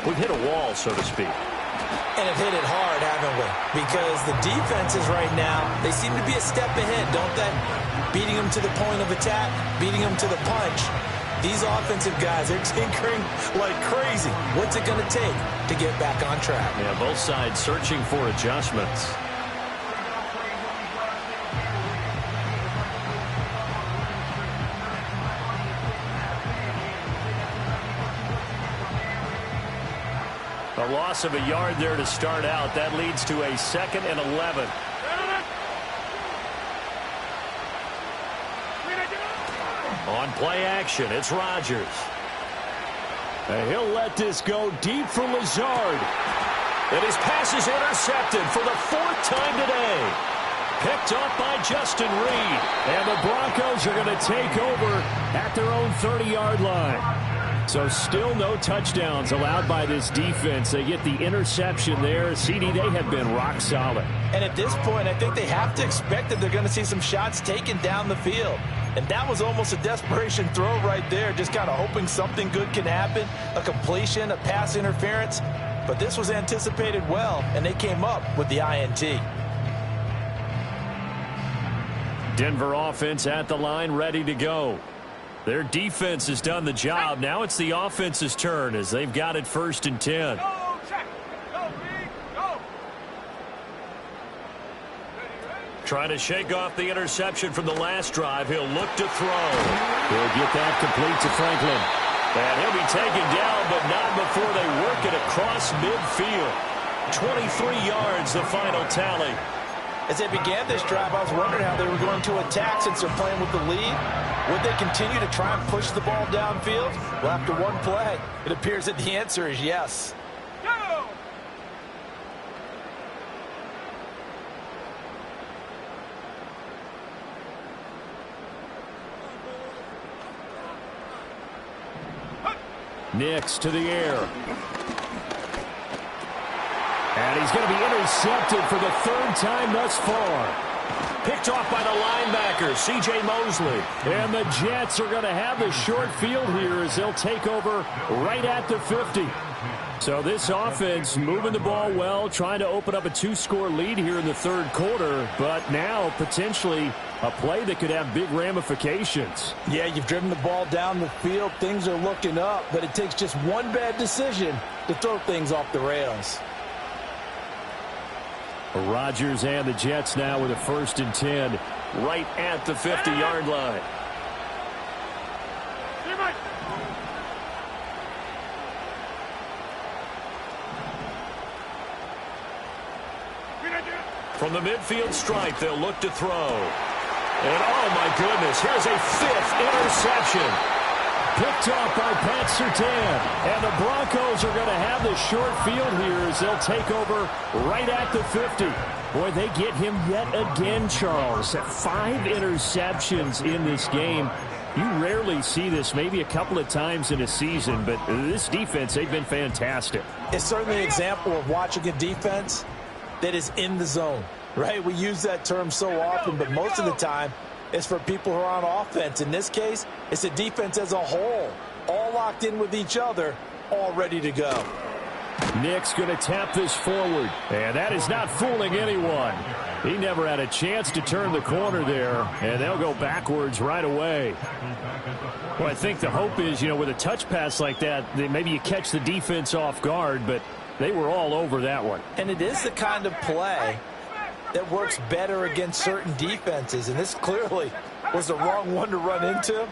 Speaker 2: We've hit a wall, so to speak.
Speaker 4: And have hit it hard, haven't we? Because the defenses right now, they seem to be a step ahead, don't they? Beating them to the point of attack, beating them to the punch. These offensive guys are tinkering like crazy. What's it going to take to get back on track?
Speaker 2: Yeah, both sides searching for adjustments. A loss of a yard there to start out. That leads to a 2nd and 11. On play action, it's Rodgers.
Speaker 5: And he'll let this go deep for Lazard.
Speaker 2: And his pass is intercepted for the 4th time today. Picked up by Justin Reed.
Speaker 5: And the Broncos are going to take over at their own 30-yard line. So still no touchdowns allowed by this defense. They get the interception there. CD, they have been rock solid.
Speaker 4: And at this point, I think they have to expect that they're going to see some shots taken down the field. And that was almost a desperation throw right there, just kind of hoping something good can happen, a completion, a pass interference. But this was anticipated well, and they came up with the INT.
Speaker 2: Denver offense at the line, ready to go. Their defense has done the job. Now it's the offense's turn as they've got it 1st and 10. Trying to shake off the interception from the last drive. He'll look to throw.
Speaker 5: He'll get that complete to Franklin.
Speaker 2: And he'll be taken down, but not before they work it across midfield. 23 yards, the final tally.
Speaker 4: As they began this drive, I was wondering how they were going to attack since they're playing with the lead. Would they continue to try and push the ball downfield? Well, after one play, it appears that the answer is yes.
Speaker 5: Nix to the air. And he's going to be intercepted for the 3rd time thus far.
Speaker 2: Picked off by the linebacker, C.J. Mosley.
Speaker 5: And the Jets are going to have the short field here as they'll take over right at the 50. So this offense moving the ball well, trying to open up a 2-score lead here in the 3rd quarter, but now potentially a play that could have big ramifications.
Speaker 4: Yeah, you've driven the ball down the field. Things are looking up, but it takes just one bad decision to throw things off the rails.
Speaker 5: Rodgers and the Jets now with a 1st and 10
Speaker 2: right at the 50-yard line. From the midfield stripe, they'll look to throw. And, oh, my goodness, here's a 5th interception.
Speaker 5: Picked off by Pat Surtain. And the Broncos are going to have the short field here as they'll take over right at the 50. Boy, they get him yet again, Charles. 5 interceptions in this game. You rarely see this, maybe a couple of times in a season, but this defense, they've been fantastic.
Speaker 4: It's certainly an example of watching a defense that is in the zone, right? We use that term so often, but most of the time, it's for people who are on offense. In this case, it's a defense as a whole, all locked in with each other, all ready to go.
Speaker 5: Nick's going to tap this forward, and that is not fooling anyone. He never had a chance to turn the corner there, and they'll go backwards right away. Well, I think the hope is, with a touch pass like that, maybe you catch the defense off guard, but they were all over that one.
Speaker 4: And it is the kind of play that works better against certain defenses, and this clearly was the wrong one to run into.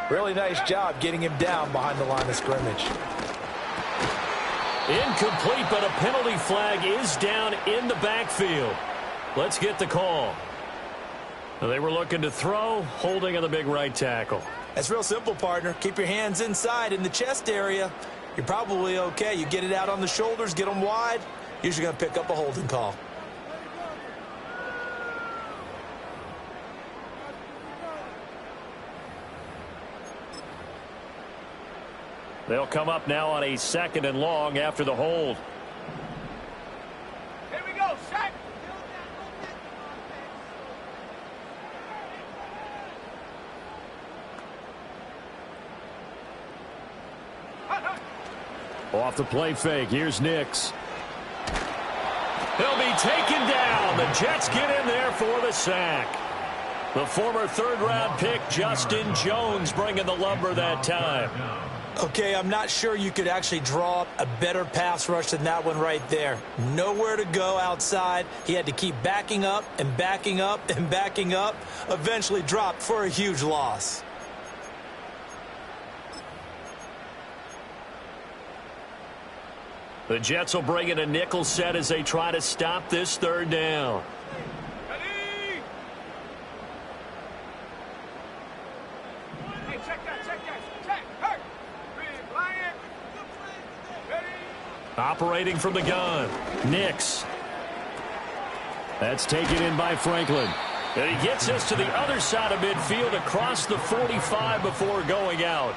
Speaker 4: Really nice job getting him down behind the line of scrimmage.
Speaker 5: Incomplete, but a penalty flag is down in the backfield. Let's get the call. They were looking to throw, holding on the big right tackle.
Speaker 4: That's real simple, partner. Keep your hands inside in the chest area. You're probably okay. You get it out on the shoulders, get them wide. Usually going to pick up a holding call.
Speaker 5: They'll come up now on a 2nd and long after the hold.
Speaker 6: Here we go, set.
Speaker 5: Off the play fake, here's Nix. He'll be taken down. The Jets get in there for the sack. The former 3rd-round pick, Justin Jones, bringing the lumber that time.
Speaker 4: Okay, I'm not sure you could actually draw up a better pass rush than that one right there. Nowhere to go outside. He had to keep backing up and backing up and backing up. Eventually dropped for a huge loss.
Speaker 5: The Jets will bring in a nickel set as they try to stop this 3rd down. Operating from the gun, Nix. That's taken in by Franklin. And he gets us to the other side of midfield across the 45 before going out.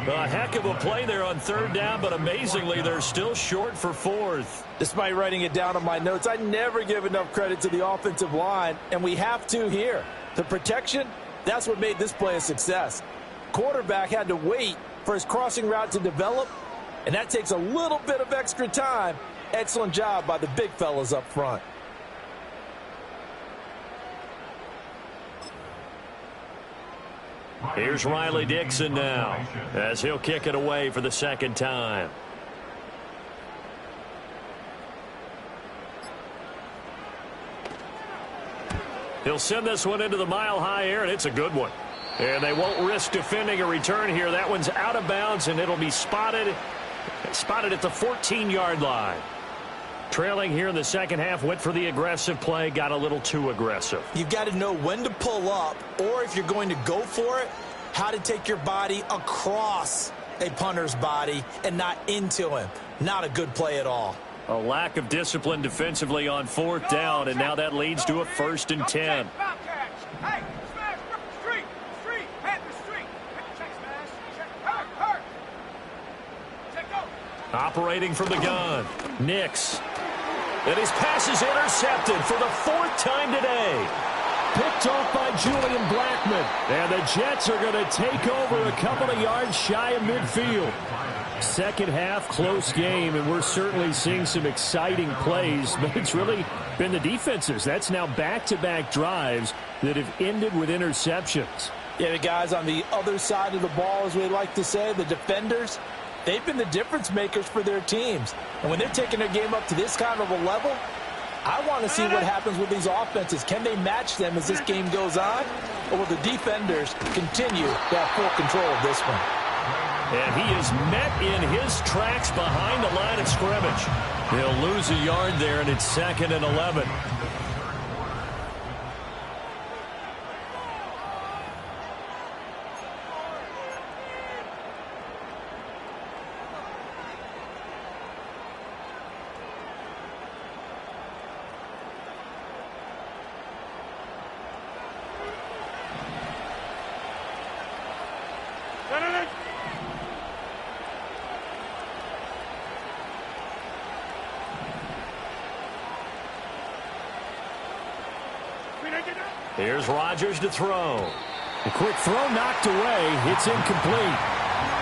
Speaker 5: A heck of a play there on 3rd down, but amazingly, they're still short for 4th.
Speaker 4: Despite writing it down on my notes, I never give enough credit to the offensive line, and we have to here. The protection, that's what made this play a success. Quarterback had to wait for his crossing route to develop, and that takes a little bit of extra time. Excellent job by the big fellas up front.
Speaker 5: Here's Riley Dixon now as he'll kick it away for the 2nd time. He'll send this one into the mile-high air, and it's a good one. And they won't risk defending a return here. That one's out of bounds, and it'll be spotted at the 14-yard line. Trailing here in the 2nd half, went for the aggressive play, got a little too aggressive.
Speaker 4: You've got to know when to pull up, or if you're going to go for it, how to take your body across a punter's body and not into him. Not a good play at all.
Speaker 5: A lack of discipline defensively on 4th down, and now that leads to a 1st and 10.
Speaker 6: Hey, smash, street, head the street. Check smash, check, hurt. Check go.
Speaker 5: Operating from the gun, Nix. And his pass is intercepted for the 4th time today. Picked off by Julian Blackman. And the Jets are going to take over a couple of yards shy of midfield. 2nd half, close game, and we're certainly seeing some exciting plays, but it's really been the defenses. That's now back-to-back drives that have ended with interceptions.
Speaker 4: Yeah, the guys on the other side of the ball, as we like to say, the defenders, they've been the difference makers for their teams. And when they're taking their game up to this kind of a level, I want to see what happens with these offenses. Can they match them as this game goes on? Or will the defenders continue to have full control of this one?
Speaker 5: And he is met in his tracks behind the line of scrimmage. He'll lose a yard there, and it's 2nd and 11.
Speaker 2: Here's Rodgers to throw.
Speaker 5: A quick throw knocked away. It's incomplete.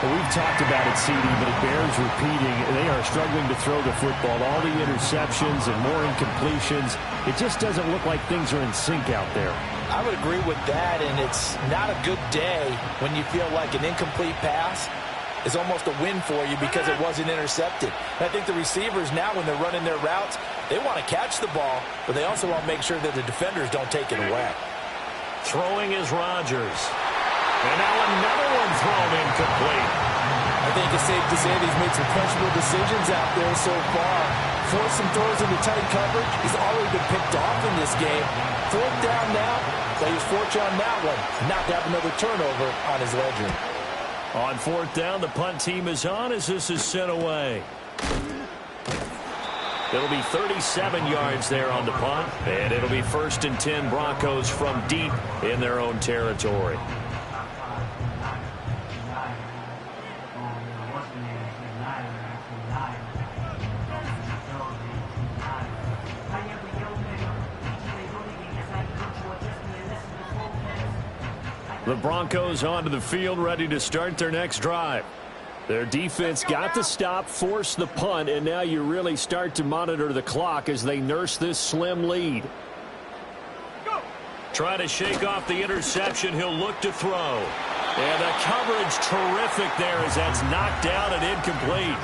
Speaker 5: Well, we've talked about it, CD, but it bears repeating. They are struggling to throw the football. All the interceptions and more incompletions. It just doesn't look like things are in sync out there.
Speaker 4: I would agree with that, and it's not a good day when you feel like an incomplete pass is almost a win for you because it wasn't intercepted. And I think the receivers now, when they're running their routes, they want to catch the ball, but they also want to make sure that the defenders don't take it away.
Speaker 2: Throwing is Rodgers. And now another one thrown incomplete.
Speaker 4: I think it's safe to say that he's made some questionable decisions out there so far. Forced some throws into tight coverage. He's already been picked off in this game. 4th down now, but he was fortunate on that one, not to have another turnover on his ledger.
Speaker 2: On 4th down, the punt team is on as this is sent away. It'll be 37 yards there on the punt, and it'll be 1st and 10 Broncos from deep in their own territory. The Broncos onto the field, ready to start their next drive. Their defense got the stop, forced the punt, and now you really start to monitor the clock as they nurse this slim lead. Try to shake off the interception. He'll look to throw. And the coverage terrific there as that's knocked down and incomplete.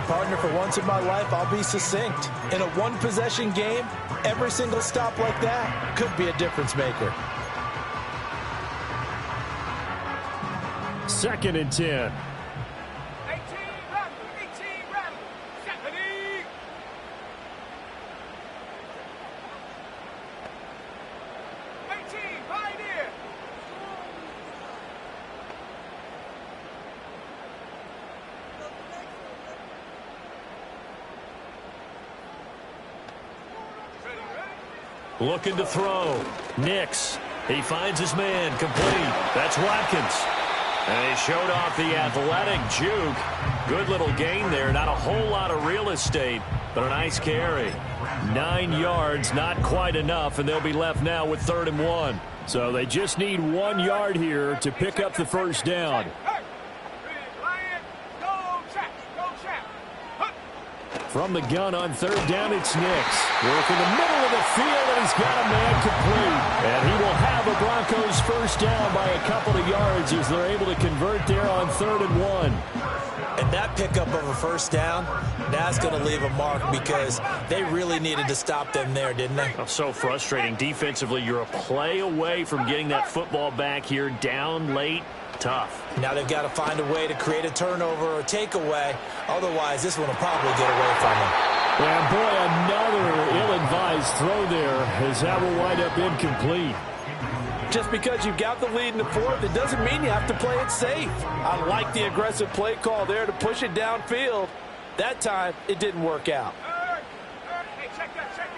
Speaker 4: Partner, for once in my life, I'll be succinct. In a one-possession game, every single stop like that could be a difference maker.
Speaker 5: 2nd and 10.
Speaker 6: 18 rattle. Stephanie. Pioneer.
Speaker 2: Looking to throw. Nix. He finds his man. Complete. That's Watkins. And he showed off the athletic juke. Good little gain there. Not a whole lot of real estate, but a nice carry. 9 yards, not quite enough, and they'll be left now with 3rd and 1. So they just need 1 yard here to pick up the 1st down. From the gun on 3rd down, it's Nix. Work in the middle of the field, and he's got a man complete. And he will have a Broncos 1st down by a couple of yards as they're able to convert there on 3rd and 1.
Speaker 4: And that pickup of a 1st down, that's going to leave a mark because they really needed to stop them there, didn't they?
Speaker 2: Oh, so frustrating. Defensively, you're a play away from getting that football back here, down late. Tough.
Speaker 4: Now they've got to find a way to create a turnover or takeaway. Otherwise, this one will probably get away from them.
Speaker 5: And boy, another ill-advised throw there as that will wind up incomplete.
Speaker 4: Just because you've got the lead in the 4th, it doesn't mean you have to play it safe. I like the aggressive play call there to push it downfield. That time, it didn't work out.
Speaker 6: Hey, check that. Check.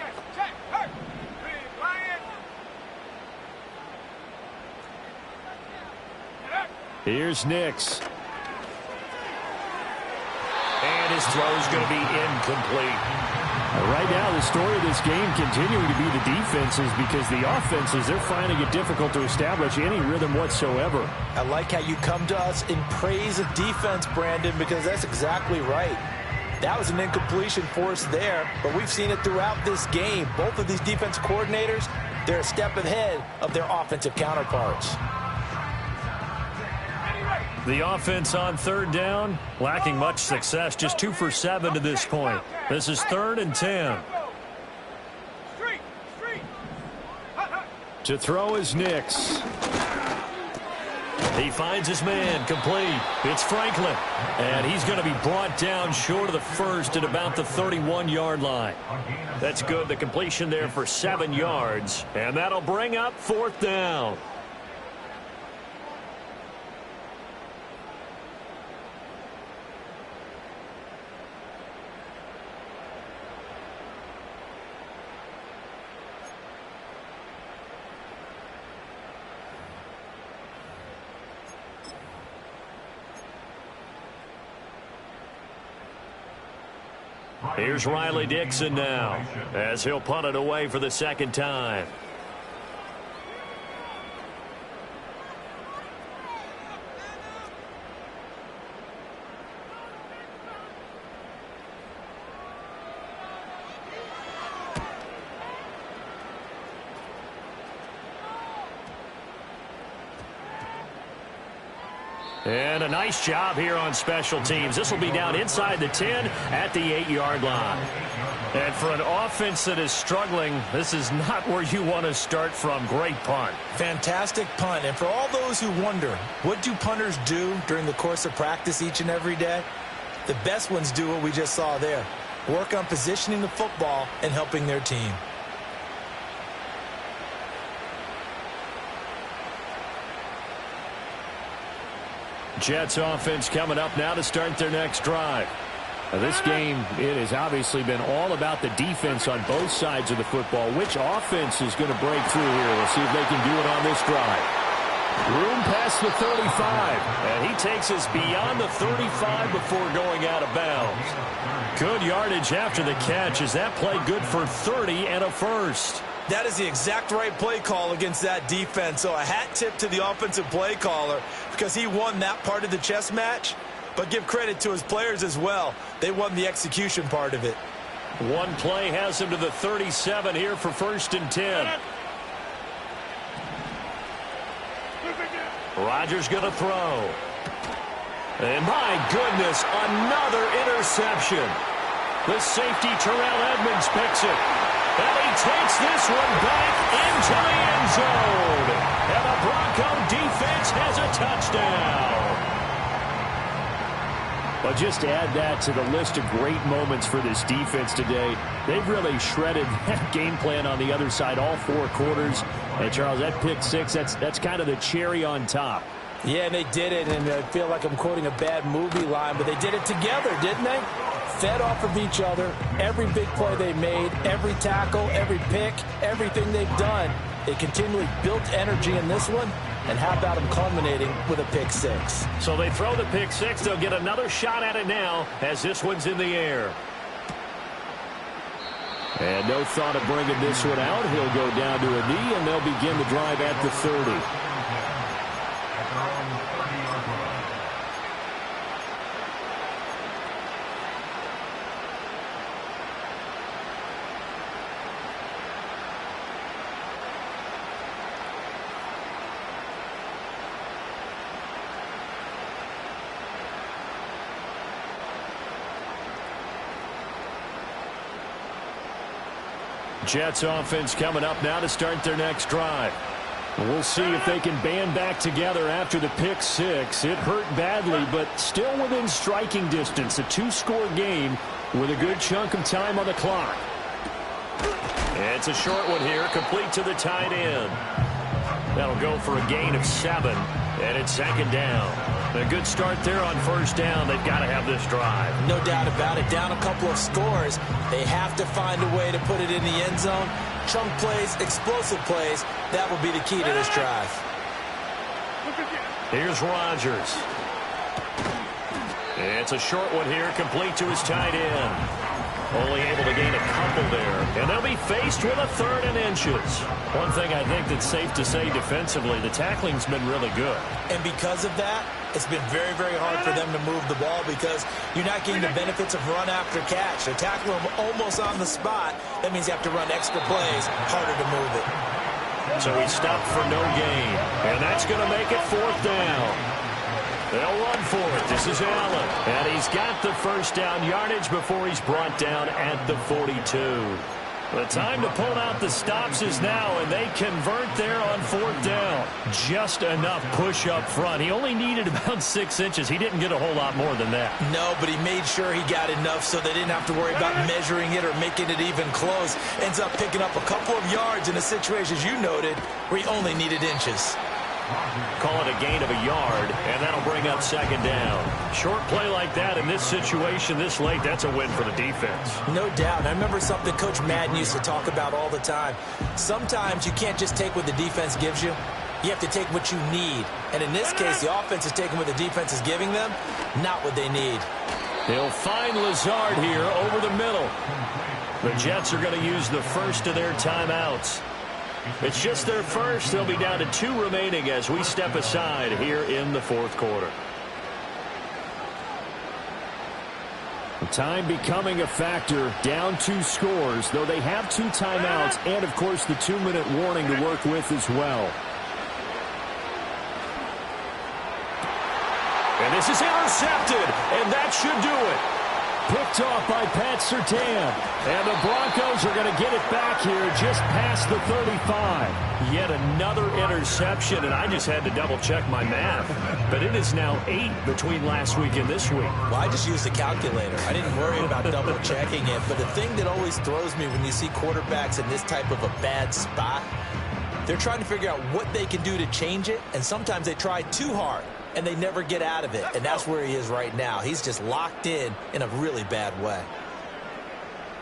Speaker 2: Here's Nix. And his throw's going to be incomplete.
Speaker 5: Right now, the story of this game continuing to be the defenses because the offenses, they're finding it difficult to establish any rhythm whatsoever.
Speaker 4: I like how you come to us in praise of defense, Brandon, because that's exactly right. That was an incompletion forced there, but we've seen it throughout this game. Both of these defense coordinators, they're a step ahead of their offensive counterparts.
Speaker 2: The offense on 3rd down, lacking much success, just 2 for 7 to this point. This is 3rd and 10.
Speaker 5: To throw is Nix.
Speaker 2: He finds his man, complete. It's Franklin, and he's going to be brought down short of the 1st at about the 31-yard line. That's good, the completion there for 7 yards, and that'll bring up 4th down. Here's Riley Dixon now as he'll punt it away for the 2nd time. And a nice job here on special teams. This will be down inside the 10 at the 8-yard line. And for an offense that is struggling, this is not where you want to start from. Great punt.
Speaker 4: Fantastic punt. And for all those who wonder, what do punters do during the course of practice each and every day? The best ones do what we just saw there. Work on positioning the football and helping their team.
Speaker 5: Jets offense coming up now to start their next drive. Now this game, it has obviously been all about the defense on both sides of the football. Which offense is going to break through here? We'll see if they can do it on this drive. Room past the 35.
Speaker 2: And he takes us beyond the 35 before going out of bounds. Good yardage after the catch. Is that play good for 30 and a first?
Speaker 4: That is the exact right play call against that defense. So a hat tip to the offensive play caller because he won that part of the chess match. But give credit to his players as well. They won the execution part of it.
Speaker 2: One play has him to the 37 here for 1st and 10. Rodgers going to throw. And my goodness, another interception. The safety Terrell Edmonds picks it. And he takes this one back into the end zone. And the Bronco defense has a touchdown.
Speaker 5: But just to add that to the list of great moments for this defense today, they've really shredded that game plan on the other side all 4 quarters. And, Charles, that pick six, that's kind of the cherry on top.
Speaker 4: Yeah, and they did it, and I feel like I'm quoting a bad movie line, but they did it together, didn't they? Fed off of each other, every big play they made, every tackle, every pick, everything they've done. They continually built energy in this one, and how about them culminating with a pick six?
Speaker 2: So they throw the pick six. They'll get another shot at it now as this one's in the air.
Speaker 5: And no thought of bringing this one out. He'll go down to a knee, and they'll begin the drive at the 30.
Speaker 2: Jets offense coming up now to start their next drive.
Speaker 5: We'll see if they can band back together after the pick six. It hurt badly, but still within striking distance. A 2-score game with a good chunk of time on the clock.
Speaker 2: It's a short one here, complete to the tight end. That'll go for a gain of 7, and it's 2nd down. A good start there on 1st down. They've got to have this drive.
Speaker 4: No doubt about it. Down a couple of scores. They have to find a way to put it in the end zone. Chunk plays, explosive plays. That will be the key to this drive.
Speaker 2: Here's Rodgers. It's a short one here, complete to his tight end. Only able to gain a couple there. And they'll be faced with a 3rd and inches. One thing I think that's safe to say defensively, the tackling's been really good.
Speaker 4: And because of that, it's been very, very hard for them to move the ball because you're not getting the benefits of run after catch. They're tackling them almost on the spot. That means you have to run extra plays, harder to move it.
Speaker 2: So he stopped for no gain. And that's going to make it 4th down. They'll run for it. This is Allen. And he's got the 1st down yardage before he's brought down at the 42. The time to pull out the stops is now, and they convert there on 4th down. Just enough push up front. He only needed about 6 inches. He didn't get a whole lot more than that.
Speaker 4: No, but he made sure he got enough so they didn't have to worry about measuring it or making it even close. Ends up picking up a couple of yards in a situation, as you noted, where he only needed inches.
Speaker 2: Call it a gain of a yard, and that'll bring up 2nd down. Short play like that in this situation this late, that's a win for the defense.
Speaker 4: No doubt. I remember something Coach Madden used to talk about all the time. Sometimes you can't just take what the defense gives you. You have to take what you need. And in this case, the offense is taking what the defense is giving them, not what they need.
Speaker 2: They'll find Lazard here over the middle. The Jets are going to use the first of their timeouts. It's just their first. They'll be down to 2 remaining as we step aside here in the 4th quarter.
Speaker 5: Time becoming a factor. Down 2 scores, though they have 2 timeouts and, of course, the 2-minute warning to work with as well.
Speaker 2: And this is intercepted, and that should do it.
Speaker 5: Picked off by Pat Surtain. And the Broncos are going to get it back here just past the 35.
Speaker 2: Yet another interception, and I just had to double-check my math. But it is now 8 between last week and this week.
Speaker 4: Well, I just used a calculator. I didn't worry about double-checking it. But the thing that always throws me when you see quarterbacks in this type of a bad spot, they're trying to figure out what they can do to change it, and sometimes they try too hard, and they never get out of it. And that's where he is right now. He's just locked in a really bad way.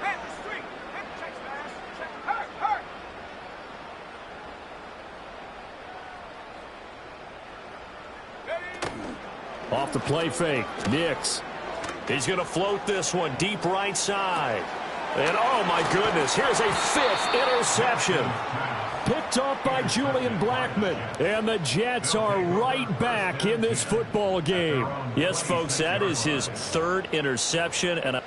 Speaker 6: Hit the street. Hit the chase, man. Hurt, hurt. Ready?
Speaker 5: Off the play fake. Nix.
Speaker 2: He's going to float this one deep right side. And, oh, my goodness, here's a 5th interception.
Speaker 5: Picked off by Julian Blackmon. And the Jets are right back in this football game.
Speaker 2: Yes, folks, that is his 3rd interception. And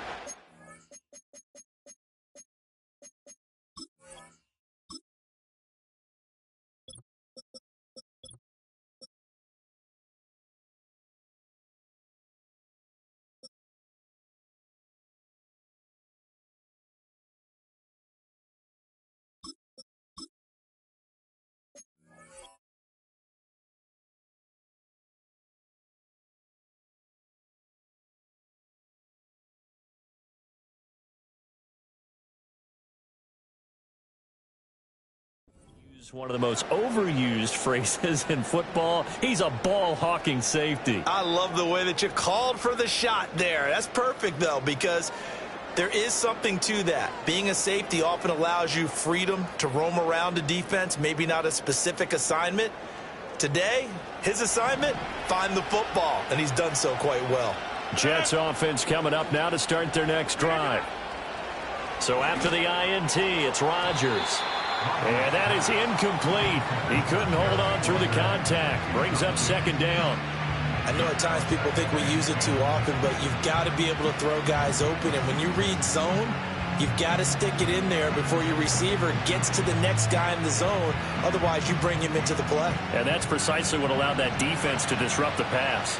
Speaker 2: one of the most overused phrases in football. He's a ball-hawking safety.
Speaker 4: I love the way that you called for the shot there. That's perfect, though, because there is something to that. Being a safety often allows you freedom to roam around a defense, maybe not a specific assignment. Today, his assignment, find the football, and he's done so quite well.
Speaker 2: Jets offense coming up now to start their next drive. So after the INT, it's Rodgers. And that is incomplete. He couldn't hold on through the contact. Brings up 2nd down.
Speaker 4: I know at times people think we use it too often, but you've got to be able to throw guys open. And when you read zone, you've got to stick it in there before your receiver gets to the next guy in the zone. Otherwise, you bring him into the play.
Speaker 2: And that's precisely what allowed that defense to disrupt the pass.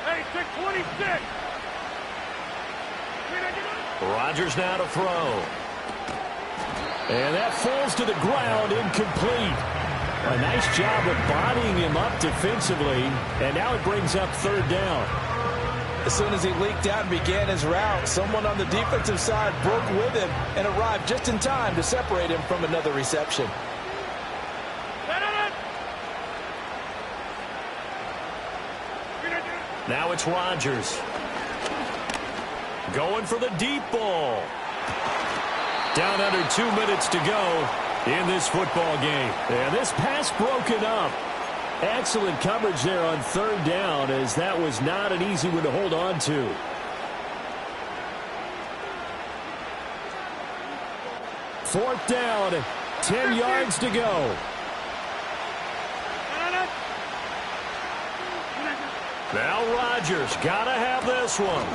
Speaker 6: Hey, 626.
Speaker 2: Rodgers now to throw.
Speaker 5: And that falls to the ground, incomplete. A nice job of bodying him up defensively. And now it brings up 3rd down.
Speaker 4: As soon as he leaked out and began his route, someone on the defensive side broke with him and arrived just in time to separate him from another reception.
Speaker 2: Now it's Rodgers. Going for the deep ball. Down under 2 minutes to go in this football game.
Speaker 5: And this pass broken up. Excellent coverage there on 3rd down, as that was not an easy one to hold on to. Fourth down, 10 yards to go.
Speaker 2: Now Rodgers got to have this one.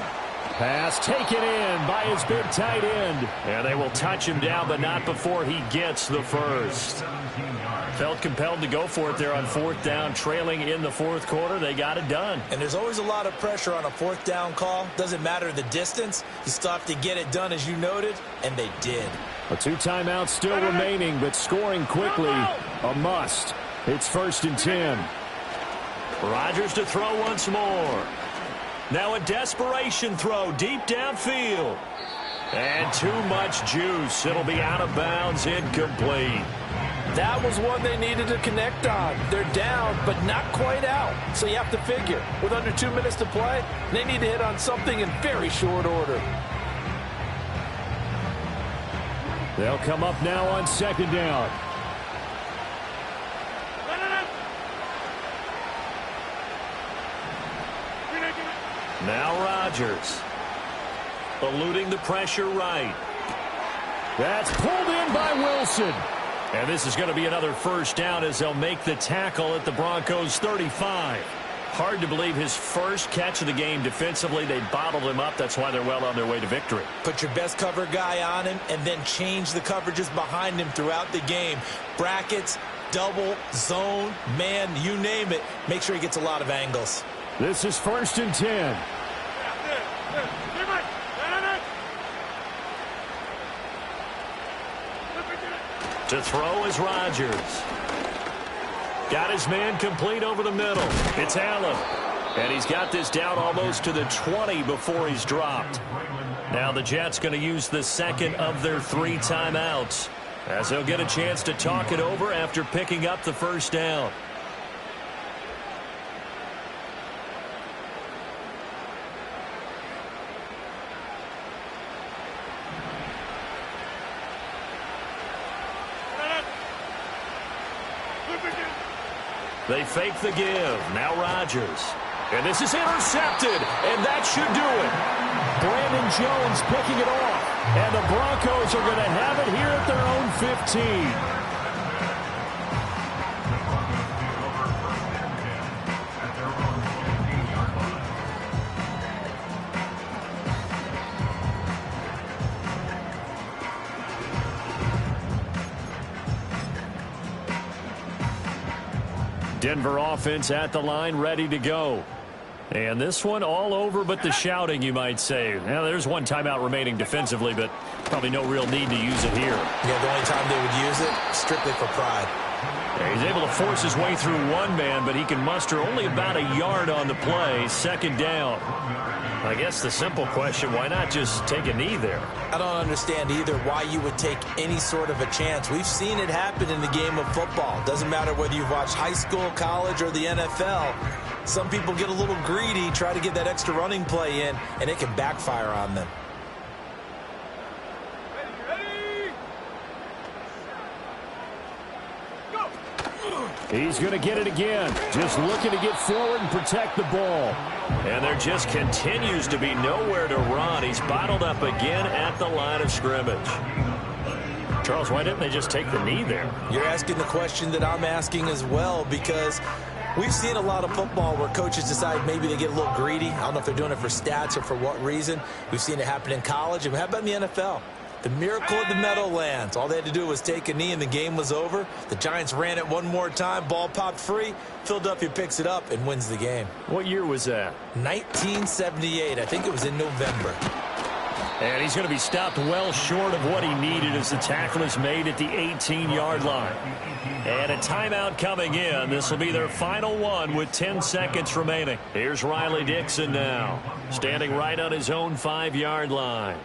Speaker 5: Pass taken in by his big tight end.
Speaker 2: And they will touch him down, but not before he gets the first. Felt compelled to go for it there on 4th down, trailing in the 4th quarter. They got it done.
Speaker 4: And there's always a lot of pressure on a 4th down call. Doesn't matter the distance. You still have to get it done, as you noted, and they did.
Speaker 5: 2 timeouts still remaining, but scoring quickly, a must. It's 1st and 10.
Speaker 2: Rodgers to throw once more. Now a desperation throw deep downfield. And too much juice. It'll be out of bounds, incomplete.
Speaker 4: That was one they needed to connect on. They're down, but not quite out. So you have to figure, with under 2 minutes to play, they need to hit on something in very short order.
Speaker 5: They'll come up now on 2nd down.
Speaker 2: Now Rodgers. Eluding the pressure right.
Speaker 5: That's pulled in by Wilson.
Speaker 2: And this is going to be another 1st down as they'll make the tackle at the Broncos 35. Hard to believe his first catch of the game defensively. They bottled him up. That's why they're well on their way to victory.
Speaker 4: Put your best cover guy on him and then change the coverages behind him throughout the game. Brackets, double, zone, man, you name it. Make sure he gets a lot of angles.
Speaker 5: This is 1st and 10.
Speaker 2: To throw is Rodgers. Got his man complete over the middle. It's Allen. And he's got this down almost to the 20 before he's dropped. Now the Jets going to use the second of their 3 timeouts, as they'll get a chance to talk it over after picking up the first down. They fake the give. Now Rodgers. And this is intercepted. And that should do it.
Speaker 5: Brandon Jones picking it off. And the Broncos are going to have it here at their own 15. Denver offense at the line, ready to go. And this one all over but the shouting, you might say. Now, there's one timeout remaining defensively, but probably no real need to use it here.
Speaker 4: Yeah, the only time they would use it, strictly for pride.
Speaker 2: Yeah, he's able to force his way through one man, but he can muster only about a yard on the play. 2nd down. I guess the simple question, why not just take a knee there?
Speaker 4: I don't understand either why you would take any sort of a chance. We've seen it happen in the game of football. Doesn't matter whether you've watched high school, college, or the NFL. Some people get a little greedy, try to get that extra running play in, and it can backfire on them.
Speaker 5: He's going to get it again. Just looking to get forward and protect the ball.
Speaker 2: And there just continues to be nowhere to run. He's bottled up again at the line of scrimmage. Charles, why didn't they just take the knee there?
Speaker 4: You're asking the question that I'm asking as well, because we've seen a lot of football where coaches decide maybe they get a little greedy. I don't know if they're doing it for stats or for what reason. We've seen it happen in college. And how about in the NFL? The miracle of the Meadowlands. All they had to do was take a knee and the game was over. The Giants ran it one more time. Ball popped free. Philadelphia picks it up and wins the game.
Speaker 2: What year was that?
Speaker 4: 1978. I think it was in November.
Speaker 2: And he's going to be stopped well short of what he needed as the tackle is made at the 18-yard line. And a timeout coming in. This will be their final one with 10 seconds remaining. Here's Riley Dixon now, standing right on his own 5-yard line.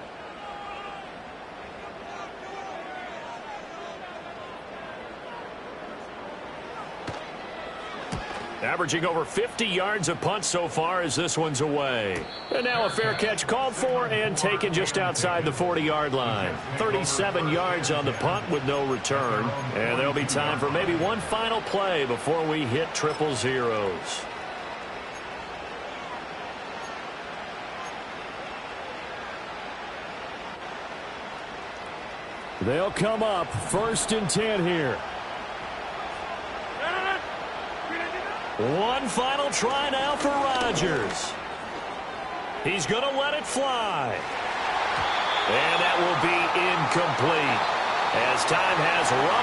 Speaker 2: Averaging over 50 yards a punt so far as this one's away. And now a fair catch called for and taken just outside the 40-yard line. 37 yards on the punt with no return. And there'll be time for maybe one final play before we hit triple zeros.
Speaker 5: They'll come up 1st and 10 here.
Speaker 2: One final try now for Rodgers. He's going to let it fly. And that will be incomplete as time has run out.